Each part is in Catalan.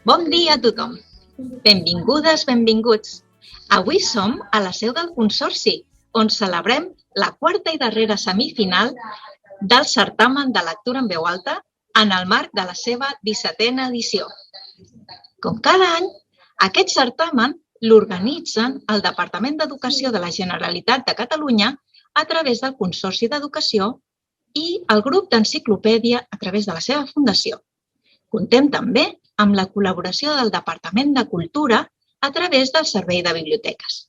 Bon dia a tothom. Benvingudes, benvinguts. Avui som a la seu del Consorci, on celebrem la quarta i darrera semifinal del certamen de lectura en veu alta en el marc de la seva 17a edició. Com cada any, aquest certamen l'organitzen el Departament d'Educació de la Generalitat de Catalunya a través del Consorci d'Educació i el grup d'Enciclopèdia a través de la seva fundació. Contem també amb la col·laboració del Departament de Cultura a través del Servei de Biblioteques.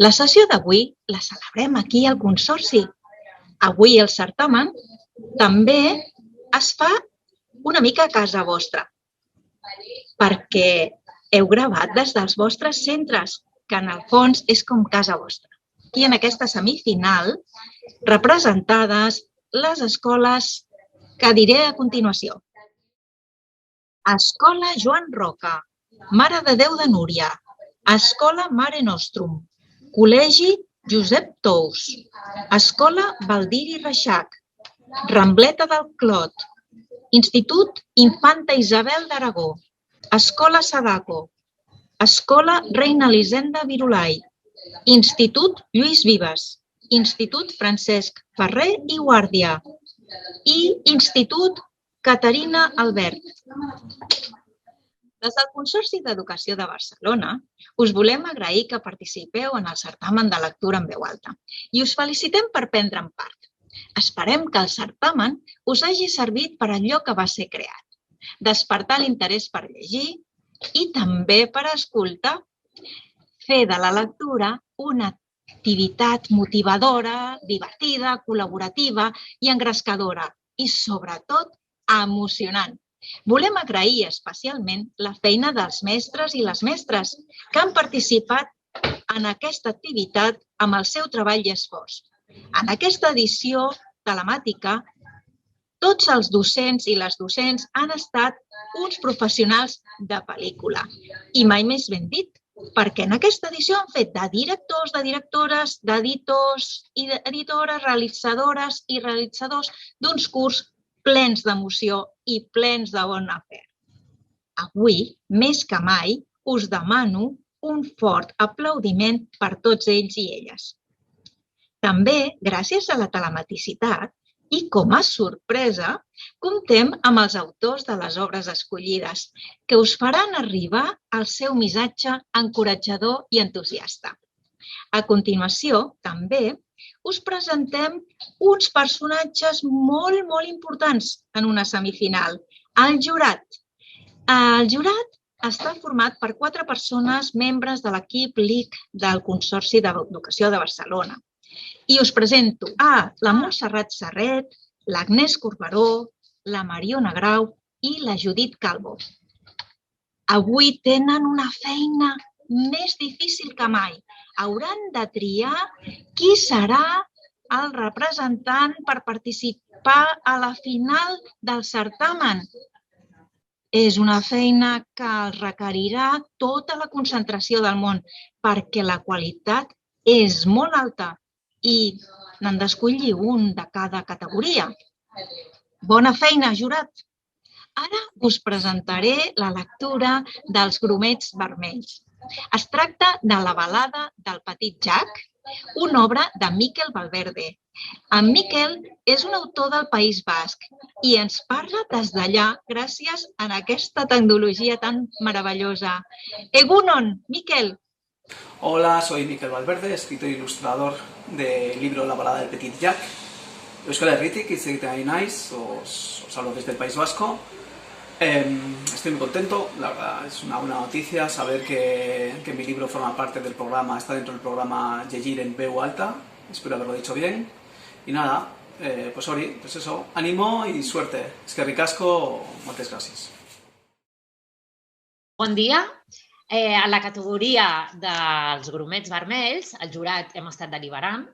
La sessió d'avui la celebrem aquí al Consorci. Avui el certamen també es fa una mica a casa vostra, perquè heu gravat des dels vostres centres, que en el fons és com casa vostra. I en aquesta semifinal, representades les escoles que diré a continuació. Escola Joan Roca, Mare de Déu de Núria, Escola Mare Nostrum, Col·legi Josep Tous, Escola Baldiri Reixac, Rambleta del Clot, Institut Infanta Isabel d'Aragó, Escola Sadako, Escola Reina Elisenda Virolai, Institut Lluís Vives, Institut Francesc Ferrer i Guàrdia i Institut Caterina Albert. Des del Consorci d'Educació de Barcelona us volem agrair que participeu en el certamen de lectura en veu alta i us felicitem per prendre'n part. Esperem que el certamen us hagi servit per allò que va ser creat, despertar l'interès per llegir i també per escoltar, fer de la lectura una activitat motivadora, divertida, col·laborativa i engrescadora i, sobretot, emocionant. Volem agrair especialment la feina dels mestres i les mestres que han participat en aquesta activitat amb el seu treball i esforç. En aquesta edició telemàtica, tots els docents i les docents han estat uns professionals de pel·lícula. I mai més ben dit, perquè en aquesta edició han fet de directors, de directores, d'editors i d'editores, realitzadores i realitzadors d'uns curs plens d'emoció i plens de bona fe. Avui, més que mai, us demano un fort aplaudiment per tots ells i elles. També, gràcies a la telematicitat i com a sorpresa, comptem amb els autors de les obres escollides, que us faran arribar el seu missatge encoratjador i entusiasta. A continuació, també, us presentem uns personatges molt, molt importants en una semifinal, el jurat. El jurat està format per 4 persones membres de l'equip LIC del Consorci d'Educació de Barcelona. I us presento a la Montserrat Serret, l'Agnès Corberó, la Mariona Grau i la Judit Calvo. Avui tenen una feina més difícil que mai. Hauran de triar qui serà el representant per participar a la final del certamen. És una feina que els requerirà tota la concentració del món, perquè la qualitat és molt alta i n'han d'escollir un de cada categoria. Bona feina, jurat! Ara us presentaré la lectura dels Grumets Vermells. Es tracta de la balada del Petit Jack, una obra de Miquel Valverde. En Miquel és un autor del País Basc i ens parla des d'allà gràcies a aquesta tecnologia tan meravellosa. Egunon, Miquel. Hola, soy Miquel Valverde, escritor e ilustrador del libro La balada del Petit Jack. Euskal Herritik, hitz egiten ari naiz, os hablo desde el País Vasco. Estoy muy contento, la verdad es una buena noticia saber que mi libro forma parte del programa, está dentro del programa Llegir en veu alta, espero haberlo dicho bien. Y nada, pues eso, ánimo y suerte. Eskerrik asko, moltes gràcies. Bon dia. A la categoria dels Grumets Vermells, el jurat hem estat deliberant.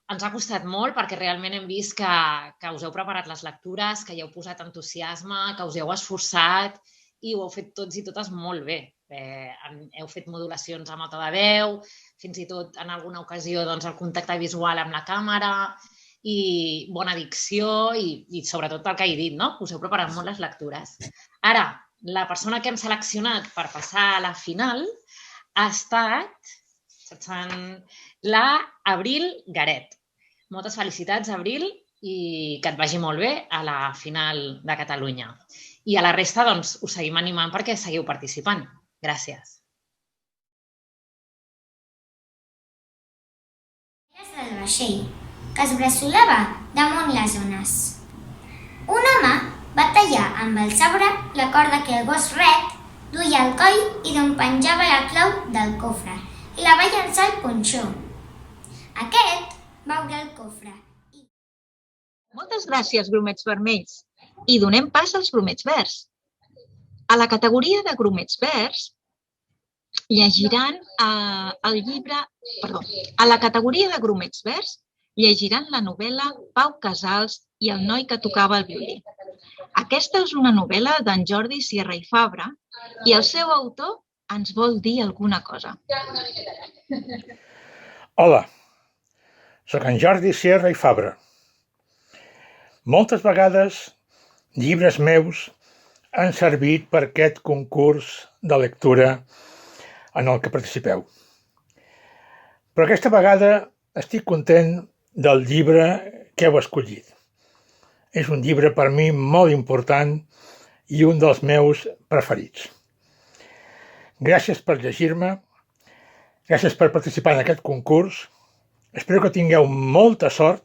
Ens ha costat molt perquè realment hem vist que us heu preparat les lectures, que hi heu posat entusiasme, que us heu esforçat i ho heu fet tots i totes molt bé. Heu fet modulacions amb nota de veu, fins i tot en alguna ocasió el contacte visual amb la càmera i bona dicció i sobretot el que he dit, us heu preparat molt les lectures. Ara, la persona que hem seleccionat per passar a la final ha estat la Abril Garet. Moltes felicitats, Abril, i que et vagi molt bé a la final de Catalunya. I a la resta, doncs, us seguim animant perquè seguiu participant. Gràcies. Del vaixell, que es bressolava damunt les ones. Un home va tallar amb el sabre la corda que el gos ret duia al coll i d'on penjava la clau del cofre i la va llançar al ponxó. Aquest va obrir el cofre. Moltes gràcies, grumets vermells. I donem pas als grumets verds. A la categoria de grumets verds llegiran el llibre... Perdó. A la categoria de grumets verds llegiran la novel·la Pau Casals i el noi que tocava el violí. Aquesta és una novel·la d'en Jordi Sierra i Fabra i el seu autor ens vol dir alguna cosa. Hola, soc en Jordi Sierra i Fabra. Moltes vegades llibres meus han servit per aquest concurs de lectura en el que participeu. Però aquesta vegada estic content del llibre que heu escollit. És un llibre per mi molt important i un dels meus preferits. Gràcies per llegir-me, gràcies per participar en aquest concurs. Espero que tingueu molta sort.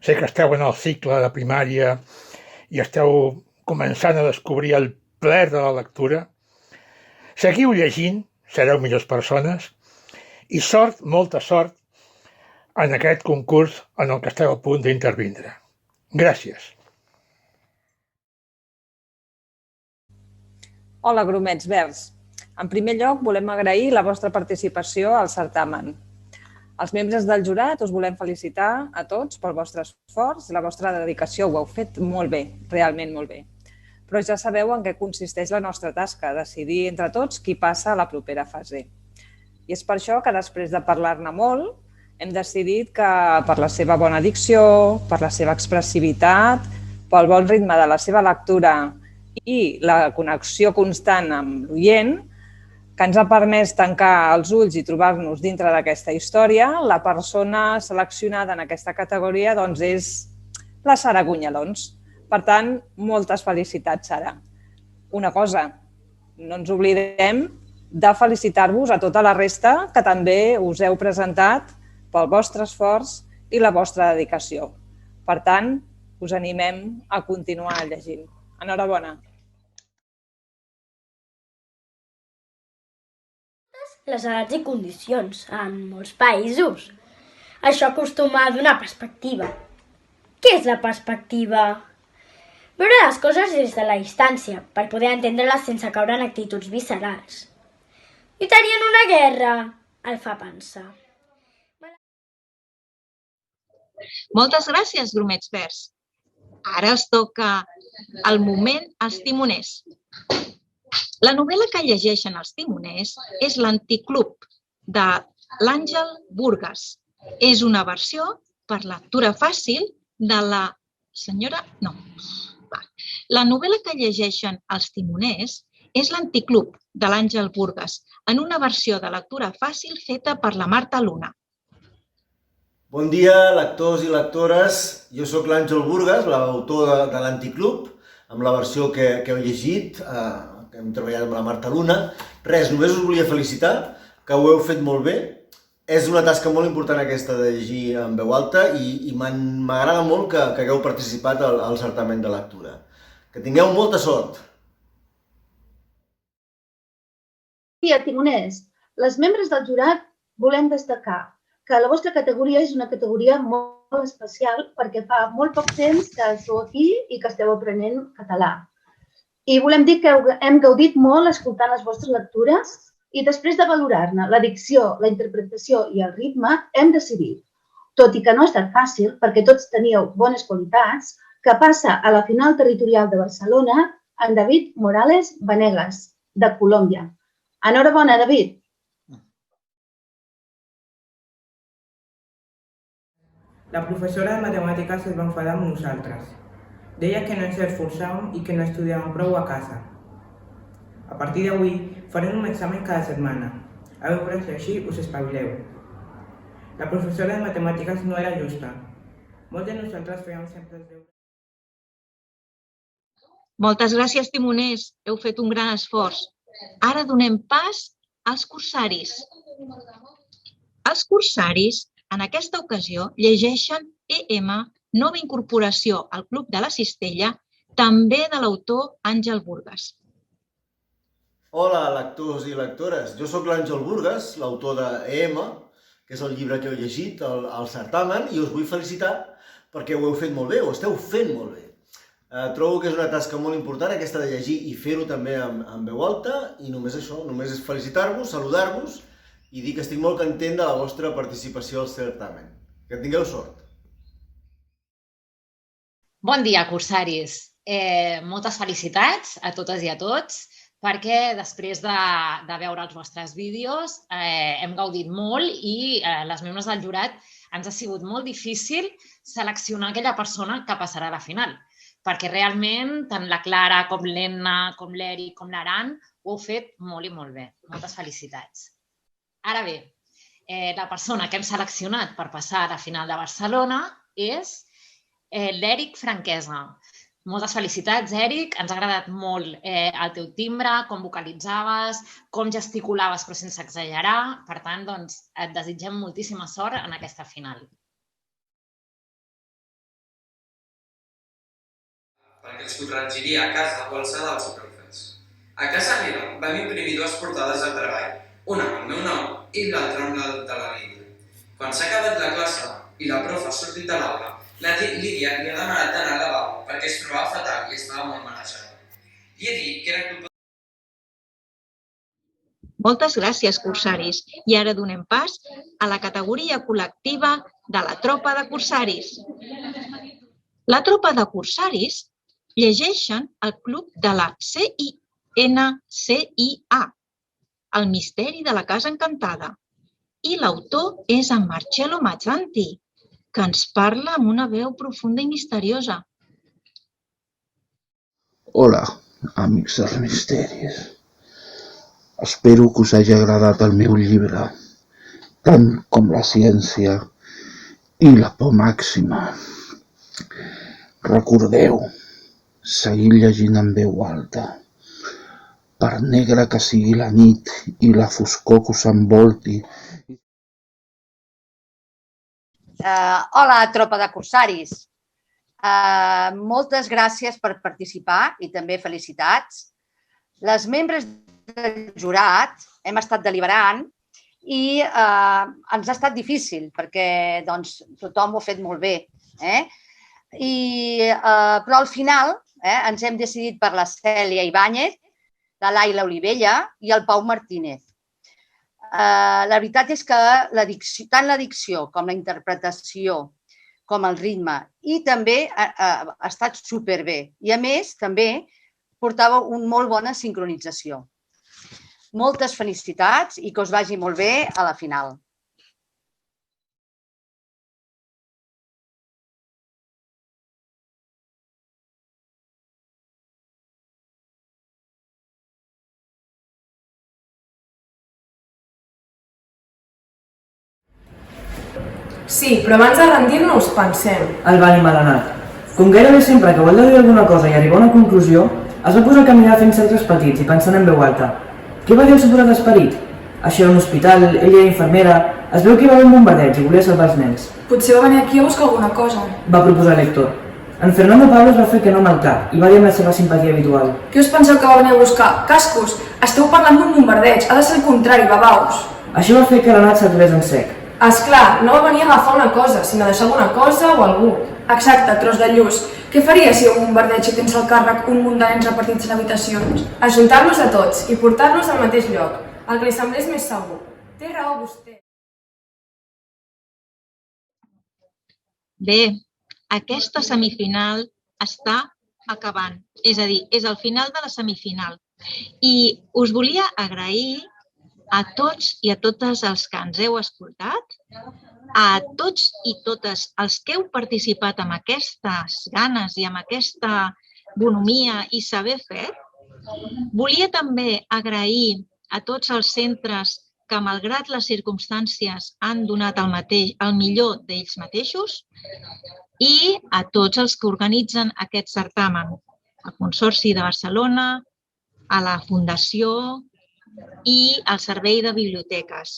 Sé que esteu en el cicle de primària i esteu començant a descobrir el plaer de la lectura. Seguiu llegint, sereu millors persones. I sort, molta sort, en aquest concurs en el que esteu a punt d'intervindre. Gràcies. Hola, grumets verds. En primer lloc, volem agrair la vostra participació al certamen. Els membres del jurat us volem felicitar a tots pel vostre esforç i la vostra dedicació. Ho heu fet molt bé, realment molt bé. Però ja sabeu en què consisteix la nostra tasca, decidir entre tots qui passa a la propera fase. I és per això que després de parlar-ne molt, hem decidit que per la seva bona dicció, per la seva expressivitat, pel bon ritme de la seva lectura i la connexió constant amb l'oient, que ens ha permès tancar els ulls i trobar-nos dintre d'aquesta història, la persona seleccionada en aquesta categoria doncs, és la Sara Gunyalons. Per tant, moltes felicitats, Sara. Una cosa, no ens oblidem de felicitar-vos a tota la resta que també us heu presentat pel vostre esforç i la vostra dedicació. Per tant, us animem a continuar llegint. Enhorabona. Les edats i condicions en molts països. Això acostuma a donar perspectiva. Què és la perspectiva? Veure les coses des de la distància, per poder entendre-les sense caure en actituds viscerals. Lluitaria en una guerra, el fa pensar. Moltes gràcies, grumets verds. Ara es toca el moment als timoners. La novel·la que llegeixen els timoners és l'Anticlub, de l'Àngel Burgas. És una versió per lectura fàcil de la senyora... No. La novel·la que llegeixen els timoners és l'Anticlub, de l'Àngel Burgas, en una versió de lectura fàcil feta per la Marta Luna. Bon dia, lectors i lectores. Jo sóc l'Àngel Burgas, l'autor de l'Anticlub, amb la versió que heu llegit, que hem treballat amb la Marta Luna. Res, només us volia felicitar, que ho heu fet molt bé. És una tasca molt important aquesta de llegir en veu alta i m'agrada molt que hagueu participat al certamen de lectura. Que tingueu molta sort. Bon dia, timoners. Les membres del jurat volem destacar que la vostra categoria és una categoria molt especial perquè fa molt poc temps que sou aquí i que esteu aprenent català. I volem dir que hem gaudit molt escoltant les vostres lectures i després de valorar-ne la dicció, la interpretació i el ritme, hem decidit, tot i que no ha estat fàcil perquè tots teníeu bones qualitats, que passa a la final territorial de Barcelona en David Morales Vanegas, de Colòmbia. Enhorabona, David! La professora de matemàtiques es va enfadar amb nosaltres. Deia que no ens esforçàvem i que no estudiàvem prou a casa. A partir d'avui farem un examen cada setmana. A veure si així us espavileu. La professora de matemàtiques no era justa. Molts de nosaltres fèiem sempre els deures. Moltes gràcies, timoners. Heu fet un gran esforç. Ara donem pas als cursaris. Els cursaris, en aquesta ocasió, llegeixen EM, nova incorporació al Club de la Cistella, també de l'autor Àngel Burgas. Hola, lectors i lectores. Jo sóc l'Àngel Burgas, l'autor de EM, que és el llibre que heu llegit al certamen, i us vull felicitar perquè ho heu fet molt bé, ho esteu fent molt bé. Trobo que és una tasca molt important aquesta de llegir i fer-ho també en veu alta, i només això, només és felicitar-vos, saludar-vos i dir que estic molt content de la vostra participació al certamen. Que tingueu sort. Bon dia, cursaris. Moltes felicitats a totes i a tots, perquè després de veure els vostres vídeos hem gaudit molt i les membres del jurat ens ha sigut molt difícil seleccionar aquella persona que passarà a la final, perquè realment tant la Clara com l'Enna, com l'Eric, com l'Aran ho heu fet molt i molt bé. Moltes felicitats. Ara bé, la persona que hem seleccionat per passar a la final de Barcelona és l'Eric Franquesa. Moltes felicitats, Eric. Ens ha agradat molt el teu timbre, com vocalitzaves, com gesticulaves però sense exagerar. Per tant, et desitgem moltíssima sort en aquesta final. Perquè els corregiria a casa qualsevol dels profes. A casa meva vam imprimir dues portades al treball, una amb el meu nom i l'altra amb la de la Lídia. Quan s'ha acabat la classe i la profa ha sortit de l'aula, la Lídia li ha demanat d'anar al lavabo perquè es trobava fatal i estava molt marejada. Li he dit que era culpa... Moltes gràcies, cursaris. I ara donem pas a la categoria col·lectiva de la tropa de cursaris. La tropa de cursaris llegeixen el club de la CINCIA, El misteri de la casa encantada. I l'autor és en Marcello Mazzanti, que ens parla amb una veu profunda i misteriosa. Hola, amics dels misteris. Espero que us hagi agradat el meu llibre, tant com la ciència i la por màxima. Recordeu, seguir llegint en veu alta, per negra que sigui la nit i la foscor que us envolti. Hola, tropa de cursaris. Moltes gràcies per participar i també felicitats. Les membres del jurat hem estat deliberant i ens ha estat difícil perquè tothom ho ha fet molt bé. Però al final ens hem decidit per la Cèlia Ibáñez, la Laila Olivella i el Pau Martínez. La veritat és que tant la dicció com la interpretació com el ritme i també ha estat superbé. I a més també portava una molt bona sincronització. Moltes felicitats i que us vagi molt bé a la final. Sí, però abans de rendir-nos, pensem. El Vali Malanat. Com gairebé sempre que vol dir alguna cosa i arribar a una conclusió, es va posar a caminar fent cercles petits i pensant en veu alta. Què va dir el suposat esperit? Això era un hospital, ella era infermera, es veu que hi va haver un bombardeig i volia salvar els nens. Potser va venir aquí a buscar alguna cosa. Va proposar l'Héctor. En Fernando Pablo es va fer que no amb el cap i va dir amb la seva simpatia habitual. Què us penseu que va venir a buscar? Cascos? Esteu parlant d'un bombardeig, ha de ser el contrari, babaus. Això va fer que la Nat s'aturés en sec. Esclar, no va venir a agafar una cosa, sinó a deixar alguna cosa o algú. Exacte, tros de lluç. Què faries si hi ha un bombardeig i tens al càrrec un munt de nens repartits en habitacions? Ajuntar-los a tots i portar-los al mateix lloc, el que li semblés més segur. Té raó vostè. Bé, aquesta semifinal està acabant, és a dir, és el final de la semifinal. I us volia agrair a tots i a totes els que ens heu escoltat, a tots i totes els que heu participat amb aquestes ganes i amb aquesta bonomia i saber fer, Volia també agrair a tots els centres que, malgrat les circumstàncies, han donat el millor d'ells mateixos i a tots els que organitzen aquest certamen, al Consorci de Barcelona, a la Fundació i al Servei de Biblioteques.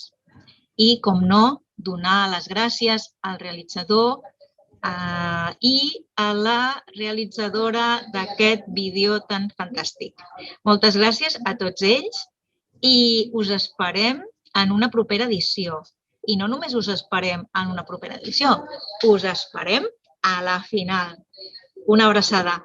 I, com no, donar les gràcies al realitzador i a la realitzadora d'aquest vídeo tan fantàstic. Moltes gràcies a tots ells i us esperem en una propera edició. I no només us esperem en una propera edició, us esperem a la final. Una abraçada.